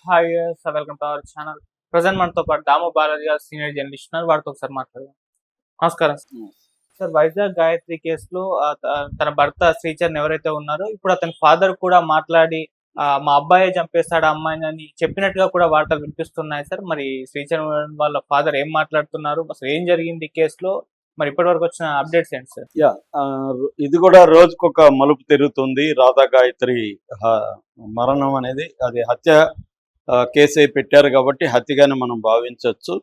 Hi sir, welcome to our channel. Present మనతో పాటు దాము బాలాజీ గారు సీనియర్ జర్నలిస్ట్ ఉన్నారు. వారితో ఒకసారి మాట్లాడదాం. నమస్కారం సార్. వైజాగ్ గాయత్రి కేసులో తన భర్త శ్రీచరణ్ ఎవరైతే ఉన్నారో ఇప్పుడు అతని ఫాదర్ కూడా మాట్లాడి మా అబ్బాయే చంపేస్తాడు ఆ అమ్మాయిని అని చెప్పినట్టుగా కూడా వార్తలు వినిపిస్తున్నాయి సార్. మరి శ్రీచరణ్ వాళ్ళ ఫాదర్ ఏం మాట్లాడుతున్నారు, అసలు ఏం జరిగింది ఈ కేసులో, మరి ఇప్పటి వరకు వచ్చిన అప్డేట్స్ ఏంటి సార్? ఇది కూడా రోజుకొక మలుపు తిరుగుతుంది. రాధా గాయత్రి మరణం అనేది అది హత్య కేసు పెట్టారు కాబట్టి హత్యగానే మనం భావించవచ్చు.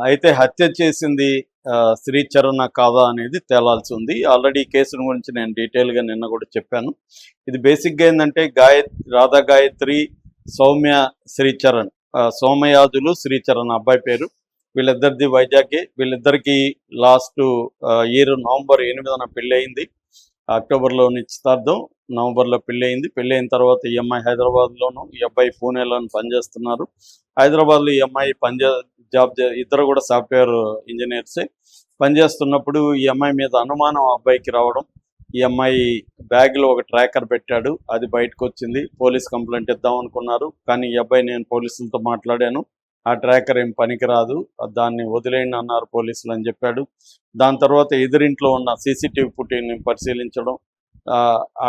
అయితే హత్య చేసింది శ్రీచరణ కాదా అనేది తేలాల్సి ఉంది. ఆల్రెడీ ఈ కేసుల గురించి నేను డీటెయిల్గా నిన్న కూడా చెప్పాను. ఇది బేసిక్గా ఏంటంటే రాధా గాయత్రి, సౌమ్య శ్రీచరణ్, సోమయాజులు శ్రీచరణ్ అబ్బాయి పేరు. వీళ్ళిద్దరిది వైజాగ్కి. వీళ్ళిద్దరికి లాస్ట్ ఇయర్ నవంబర్ 8న పెళ్ళి అయింది. అక్టోబర్లో నిశ్చితార్థం, నవంబర్లో పెళ్ళి అయింది. పెళ్ళి అయిన తర్వాత ఈ అమ్మాయి హైదరాబాద్లోను, ఈ అబ్బాయి పూణేలోను పనిచేస్తున్నారు. హైదరాబాద్లో ఈ అమ్మాయి జాబ్ ఇద్దరు కూడా సాఫ్ట్వేర్ ఇంజనీర్సే. పనిచేస్తున్నప్పుడు ఈ అమ్మాయి మీద అనుమానం అబ్బాయికి రావడం, ఈ అమ్మాయి బ్యాగ్లో ఒక ట్రాకర్ పెట్టాడు, అది బయటకు వచ్చింది. పోలీస్ కంప్లైంట్ ఇద్దాం అనుకున్నారు, కానీ ఈ అబ్బాయి నేను పోలీసులతో మాట్లాడాను, ఆ ట్రాకర్ ఏం పనికిరాదు, దాన్ని వదిలేయండి అన్నారు పోలీసులు అని చెప్పాడు. దాని తర్వాత ఎదురింట్లో ఉన్న సీసీటీవీ ఫుటేజ్ని పరిశీలించడం,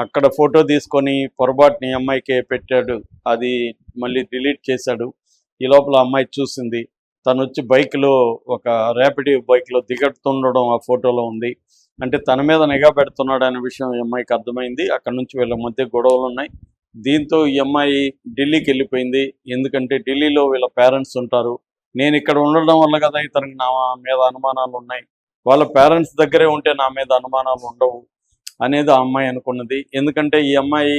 అక్కడ ఫోటో తీసుకొని పొరపాటుని అమ్మాయికే పెట్టాడు, అది మళ్ళీ డిలీట్ చేశాడు. ఈ లోపల అమ్మాయి చూసింది, తను వచ్చి బైక్లో ఒక ర్యాపిడ్ బైక్లో దిగడుతుండడం ఆ ఫోటోలో ఉంది. అంటే తన మీద నిఘా పెడుతున్నాడు అనే విషయం ఈ అమ్మాయికి అర్థమైంది. అక్కడ నుంచి వీళ్ళ మధ్య గొడవలు ఉన్నాయి. దీంతో ఈ అమ్మాయి ఢిల్లీకి వెళ్ళిపోయింది. ఎందుకంటే ఢిల్లీలో వీళ్ళ పేరెంట్స్ ఉంటారు. నేను ఇక్కడ ఉండడం వల్ల కదా ఇతనికి నా మీద అనుమానాలు ఉన్నాయి, వాళ్ళ పేరెంట్స్ దగ్గరే ఉంటే నా మీద అనుమానాలు ఉండవు అనేది ఆ అమ్మాయి అనుకున్నది. ఎందుకంటే ఈ అమ్మాయి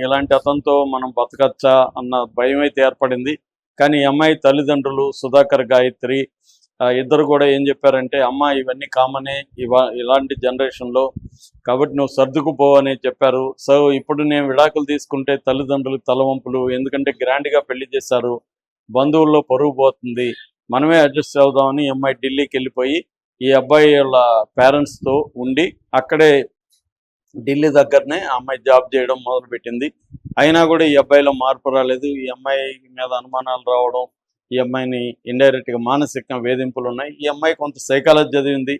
ఇలాంటి అతనితో మనం బతకచ్చా అన్న భయం అయితే ఏర్పడింది. కానీ ఈ అమ్మాయి తల్లిదండ్రులు సుధాకర్, గాయత్రి ఇద్దరు కూడా ఏం చెప్పారంటే, అమ్మ ఇవన్నీ కామనే ఇలాంటి జనరేషన్లో, కాబట్టి నువ్వు సర్దుకుపో అని చెప్పారు. సో ఇప్పుడు నేను విడాకులు తీసుకుంటే తల్లిదండ్రులు తలవంపులు, ఎందుకంటే గ్రాండ్గా పెళ్లి చేశారు, బంధువుల్లో పరుగు పోతుంది, మనమే అడ్జస్ట్ అవుదామని ఈ అమ్మాయి ఢిల్లీకి వెళ్ళిపోయి ఈ అబ్బాయి వాళ్ళ పేరెంట్స్తో ఉండి అక్కడే ఢిల్లీ దగ్గరనే ఆ అమ్మాయి జాబ్ చేయడం మొదలుపెట్టింది. అయినా కూడా ఈ అబ్బాయిలో మార్పు రాలేదు. ఈ అమ్మాయి మీద అనుమానాలు రావడం, ఈ అమ్మాయిని ఇండైరెక్ట్గా మానసిక వేధింపులు ఉన్నాయి. ఈ అమ్మాయి కొంత సైకాలజీ చదివింది,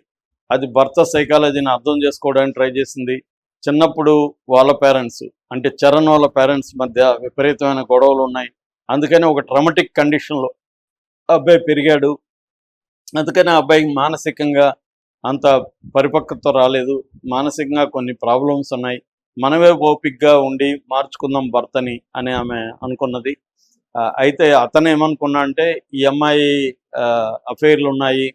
అది భర్త సైకాలజీని అర్థం చేసుకోవడానికి ట్రై చేసింది. చిన్నప్పుడు వాళ్ళ పేరెంట్స్ అంటే చరణ్ వాళ్ళ పేరెంట్స్ మధ్య విపరీతమైన గొడవలు ఉన్నాయి. అందుకని ఒక ట్రామాటిక్ కండిషన్లో అబ్బాయి పెరిగాడు. అందుకని ఆ అబ్బాయికి మానసికంగా అంత పరిపక్వత రాలేదు, మానసికంగా కొన్ని ప్రాబ్లమ్స్ ఉన్నాయి. మనమే ఓపిక్గా ఉండి మార్చుకుందాం భర్తని అని ఆమె అనుకున్నది. అయితే అతను ఏమనుకున్నా అంటే, ఈ అమ్మాయి అఫైర్లు ఉన్నాయి,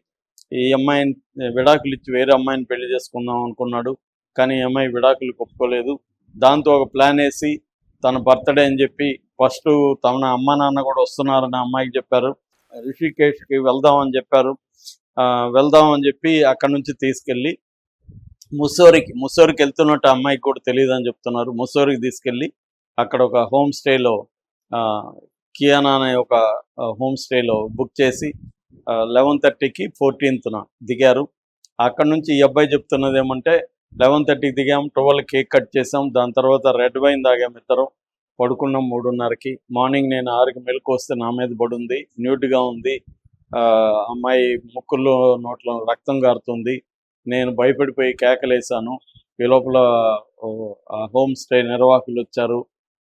ఈ అమ్మాయిని విడాకులు ఇచ్చి వేరే అమ్మాయిని పెళ్లి చేసుకుందాం అనుకున్నాడు. కానీ ఈ అమ్మాయి విడాకులు ఒప్పుకోలేదు. దాంతో ఒక ప్లాన్ వేసి తన బర్త్డే అని చెప్పి ఫస్ట్ తన అమ్మ నాన్న కూడా వస్తున్నారని అమ్మాయికి చెప్పారు. రిషికేష్కి వెళ్దామని చెప్పారు. వెళ్దామని చెప్పి అక్కడ నుంచి తీసుకెళ్ళి ముస్సోరికి వెళ్తున్నట్టు అమ్మాయికి కూడా తెలియదు అని చెప్తున్నారు. ముస్సోరికి తీసుకెళ్ళి అక్కడ ఒక హోమ్ స్టేలో కియానా అనే ఒక హోమ్ స్టేలో బుక్ చేసి 11:30కి 14th దిగారు. అక్కడ నుంచి ఈ అబ్బాయి చెప్తున్నది ఏమంటే, 11:30కి దిగాము, 12 కేక్ కట్ చేసాం, దాని తర్వాత రెడ్ వైన్ తాగాము, ఇద్దరం పడుకున్నాం 3:30కి. మార్నింగ్ నేను 6కి మెలకు వస్తే నా మీద పడుంది, న్యూట్గా ఉంది, అమ్మాయి ముక్కుల్లో నోట్లో రక్తం కారుతుంది. నేను భయపడిపోయి కేకలేసాను. ఈ లోపల హోమ్ స్టే నిర్వాహకులు వచ్చారు,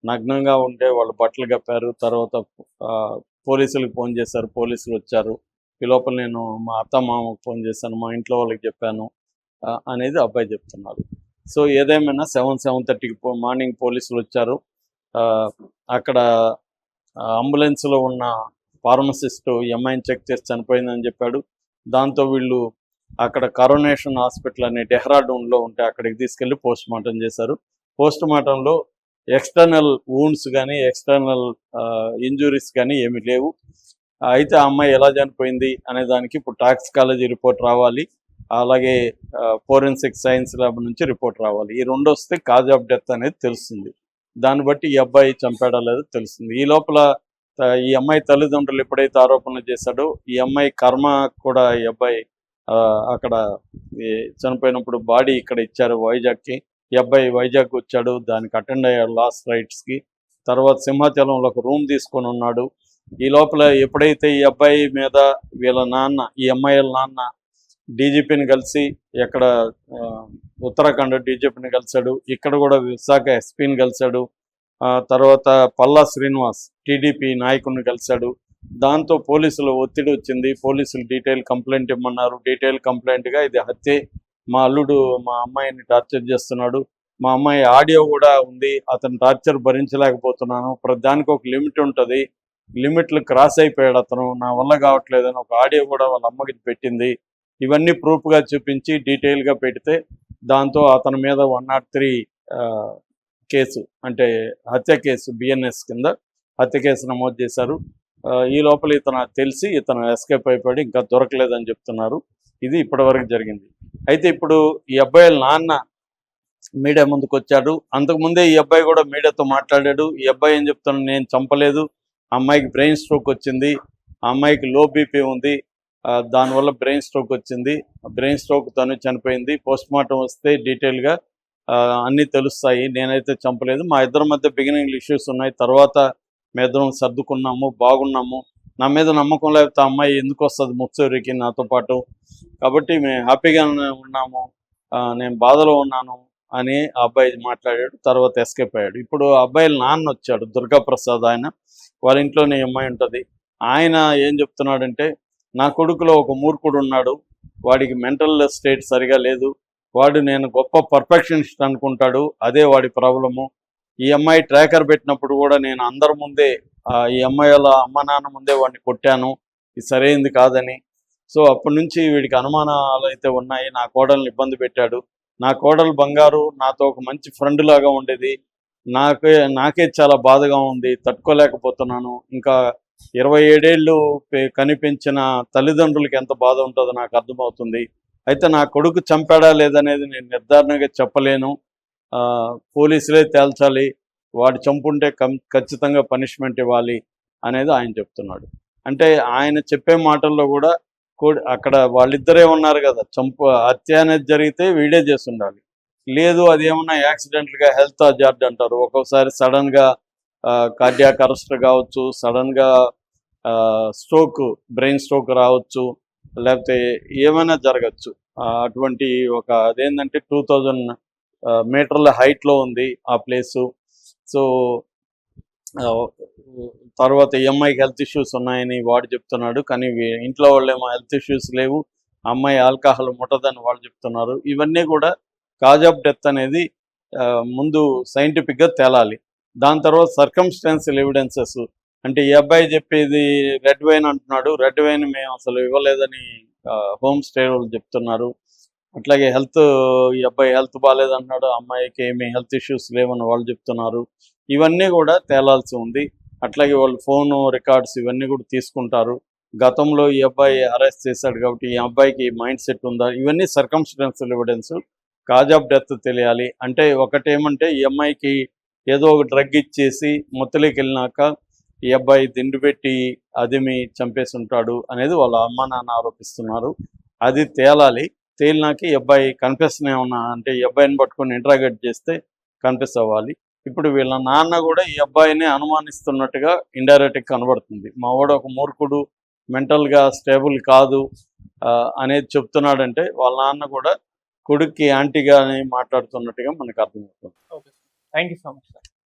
నగ్నంగా ఉంటే వాళ్ళు బట్టలు కప్పారు. తర్వాత పోలీసులకు ఫోన్ చేశారు, పోలీసులు వచ్చారు. ఈ లోపల నేను మా అత్త మామకు ఫోన్ చేశాను, మా ఇంట్లో వాళ్ళకి చెప్పాను అనేది అబ్బాయి చెప్తున్నారు. సో ఏదేమైనా 7:30కి మార్నింగ్ పోలీసులు వచ్చారు. అక్కడ అంబులెన్స్లో ఉన్న ఫార్మసిస్ట్ ఈ అమ్మాయిని చెక్ చేసి చనిపోయిందని చెప్పాడు. దాంతో వీళ్ళు అక్కడ కరోనేషన్ హాస్పిటల్ అనే డెహ్రాడూన్లో ఉంటే అక్కడికి తీసుకెళ్ళి పోస్ట్ మార్టం చేశారు. పోస్ట్ మార్టంలో ఎక్స్టర్నల్ వూండ్స్ కానీ ఎక్స్టర్నల్ ఇంజురీస్ కానీ ఏమీ లేవు. అయితే ఆ అమ్మాయి ఎలా చనిపోయింది అనే దానికి ఇప్పుడు టాక్సికాలజీ రిపోర్ట్ రావాలి, అలాగే ఫోరెన్సిక్ సైన్స్ ల్యాబ్ నుంచి రిపోర్ట్ రావాలి. ఈ రెండు వస్తే కాజ్ ఆఫ్ డెత్ అనేది తెలుస్తుంది. దాన్ని బట్టి ఈ అబ్బాయి చంపాడా లేదో తెలుస్తుంది. ఈ లోపల ఈ అమ్మాయి తల్లిదండ్రులు ఎప్పుడైతే ఆరోపణలు చేశాడో, ఈ అమ్మాయి కర్మ కూడా ఈ అబ్బాయి అక్కడ చనిపోయినప్పుడు బాడీ ఇక్కడ ఇచ్చారు వైజాగ్కి. ఈ అబ్బాయి వైజాగ్ వచ్చాడు, దానికి అటెండ్ అయ్యాడు లాస్ట్ రైట్స్కి. తర్వాత సింహాచలంలో ఒక రూమ్ తీసుకొని ఉన్నాడు. ఈ లోపల ఎప్పుడైతే ఈ అబ్బాయి మీద వీళ్ళ నాన్న, ఈ అమ్మాయిల నాన్న డీజీపీని కలిసి ఎక్కడ ఉత్తరాఖండ్ డీజీపీని కలిశాడు, ఇక్కడ కూడా విశాఖ ఎస్పీని కలిశాడు, తర్వాత పల్లా శ్రీనివాస్ టీడీపీ నాయకుడిని కలిశాడు. దాంతో పోలీసులు ఒత్తిడి వచ్చింది. పోలీసులు డీటెయిల్ కంప్లైంట్ ఇమ్మన్నారు. డీటెయిల్ కంప్లైంట్గా ఇది హత్యే, మా అల్లుడు మా అమ్మాయిని టార్చర్ చేస్తున్నాడు, మా అమ్మాయి ఆడియో కూడా ఉంది, అతను టార్చర్ భరించలేకపోతున్నాను, దానికి ఒక లిమిట్ ఉంటుంది, లిమిట్లు క్రాస్ అయిపోయాడు అతను, నా వల్ల కావట్లేదని ఒక ఆడియో కూడా వాళ్ళ అమ్మకి పెట్టింది. ఇవన్నీ ప్రూఫ్గా చూపించి డీటెయిల్గా పెడితే దాంతో అతని మీద 103 కేసు, అంటే హత్య కేసు, బిఎన్ఎస్ కింద హత్య కేసు నమోదు చేశారు. ఈ లోపల తెలిసి ఇతను ఎస్కేప్ అయిపోయాడు, ఇంకా దొరకలేదని చెప్తున్నారు. ఇది ఇప్పటివరకు జరిగింది. అయితే ఇప్పుడు ఈ అబ్బాయిల నాన్న మీడియా ముందుకు వచ్చాడు. అంతకుముందే ఈ అబ్బాయి కూడా మీడియాతో మాట్లాడాడు. ఈ అబ్బాయి ఏం చెప్తున్నాడు, నేను చంపలేదు, అమ్మాయికి బ్రెయిన్ స్ట్రోక్ వచ్చింది, ఆ అమ్మాయికి లో బీపీ ఉంది, దానివల్ల బ్రెయిన్ స్ట్రోక్ వచ్చింది, బ్రెయిన్ స్ట్రోక్ తను చనిపోయింది, పోస్ట్ మార్టం వస్తే డీటెయిల్గా అన్నీ తెలుస్తాయి, నేనైతే చంపలేదు, మా ఇద్దరి మధ్య బిగినింగ్ ఇష్యూస్ ఉన్నాయి, తర్వాత మీ ఇద్దరం సర్దుకున్నాము, బాగున్నాము, నా మీద నమ్మకం లేకపోతే అమ్మాయి ఎందుకు వస్తుంది ముత్సూరికి నాతో పాటు, కాబట్టి మేము హ్యాపీగా ఉన్నాము, నేను బాధలో ఉన్నాను అని ఆ అబ్బాయి మాట్లాడాడు. తర్వాత ఎస్కేప్ అయ్యాడు. ఇప్పుడు ఆ అబ్బాయిల నాన్న వచ్చాడు, దుర్గాప్రసాద్, ఆయన వాళ్ళ ఇంట్లోనే అమ్మాయి ఉంటుంది. ఆయన ఏం చెప్తున్నాడంటే, నా కొడుకులో ఒక మూర్ఖుడు ఉన్నాడు, వాడికి మెంటల్ స్టేట్ సరిగా లేదు, వాడు నేను గొప్ప పర్ఫెక్షనిస్ట్ అనుకుంటాడు, అదే వాడి ప్రాబ్లము. ఈ అమ్మాయి ట్రాకర్ పెట్టినప్పుడు కూడా నేను అందరి ముందే, ఈ అమ్మాయి వాళ్ళ అమ్మ నాన్న ముందే వాడిని కొట్టాను, ఇది సరైంది కాదని. సో అప్పటి నుంచి వీడికి అనుమానాలు అయితే ఉన్నాయి, నా కోడల్ని ఇబ్బంది పెట్టాడు, నా కోడలు బంగారు నాతో ఒక మంచి ఫ్రెండ్ లాగా ఉండేది, నాకే చాలా బాధగా ఉంది, తట్టుకోలేకపోతున్నాను, ఇంకా 27 ఏళ్ళు కనిపించిన తల్లిదండ్రులకి ఎంత బాధ ఉంటుందో నాకు అర్థమవుతుంది. అయితే నా కొడుకు చంపాడా లేదనేది నేను నిర్ధారణగా చెప్పలేను, పోలీసులే తేల్చాలి, వాడు చంపుంటే ఖచ్చితంగా పనిష్మెంట్ ఇవ్వాలి అనేది ఆయన చెప్తున్నాడు. అంటే ఆయన చెప్పే మాటల్లో కూడా అక్కడ వాళ్ళిద్దరే ఉన్నారు కదా, హత్య అనేది జరిగితే వీడే చేస్తుండాలి, లేదు అది ఏమన్నా యాక్సిడెంట్గా హెల్త్ హజార్డ్ అంటారు, ఒక్కొక్కసారి సడన్గా కార్డియాక్ అరెస్ట్ కావచ్చు, సడన్గా స్ట్రోక్, బ్రెయిన్ స్ట్రోక్ రావచ్చు, లేకపోతే ఏమైనా జరగచ్చు. అటువంటి అదేంటంటే 2000 మీటర్ల హైట్లో ఉంది ఆ ప్లేసు. సో తర్వాత ఎంఐకి హెల్త్ ఇష్యూస్ ఉన్నాయని వాడు చెప్తున్నాడు, కానీ ఇంట్లో వాళ్ళేమో హెల్త్ ఇష్యూస్ లేవు, అమ్మాయి ఆల్కహాల్ ముట్టదని వాళ్ళు చెప్తున్నారు. ఇవన్నీ కూడా కాజ్ ఆఫ్ డెత్ అనేది ముందు సైంటిఫిక్గా తేలాలి. దాని తర్వాత సర్కమ్స్టాన్షియల్ ఎవిడెన్సెస్, అంటే ఈ అబ్బాయి చెప్పేది రెడ్ వైన్ అంటున్నాడు, రెడ్ వైన్ మేము అసలు ఇవ్వలేదని హోమ్ స్టే వాళ్ళు చెప్తున్నారు. అట్లాగే ఈ అబ్బాయి హెల్త్ బాగాలేదంటున్నాడు, అమ్మాయికి ఏమి హెల్త్ ఇష్యూస్ లేవని వాళ్ళు చెప్తున్నారు. ఇవన్నీ కూడా తేలాల్సి ఉంది. అట్లాగే వాళ్ళు ఫోన్ రికార్డ్స్ ఇవన్నీ కూడా తీసుకుంటారు. గతంలో ఈ అబ్బాయి అరెస్ట్ చేశాడు కాబట్టి ఈ అబ్బాయికి మైండ్ సెట్ ఉందా, ఇవన్నీ circumstantial evidence. Cause of death తెలియాలి. అంటే ఒకటేమంటే ఈ అమ్మాయికి ఏదో ఒక డ్రగ్ ఇచ్చేసి మొత్తలోకి వెళ్ళినాక ఈ అబ్బాయి దిండు పెట్టి అదిమి చంపేసి ఉంటాడు అనేది వాళ్ళ అమ్మ నాన్న ఆరోపిస్తున్నారు. అది తేలాలి. తేలినాక ఈ అబ్బాయి కన్ఫెషన్ ఏమన్నా అంటే ఈ అబ్బాయిని పట్టుకొని ఇంట్రాగేట్ చేస్తే కన్ఫెస్ అవ్వాలి. ఇప్పుడు వీళ్ళ నాన్న కూడా ఈ అబ్బాయిని అనుమానిస్తున్నట్టుగా ఇండైరెక్ట్గా కనబడుతుంది. మా వాడు ఒక మూర్ఖుడు, మెంటల్గా స్టేబుల్ కాదు అనేది చెప్తున్నాడంటే వాళ్ళ నాన్న కూడా కొడుక్కి యాంటీగా మాట్లాడుతున్నట్టుగా మనకు అర్థమవుతుంది. Okay, thank you so much sir.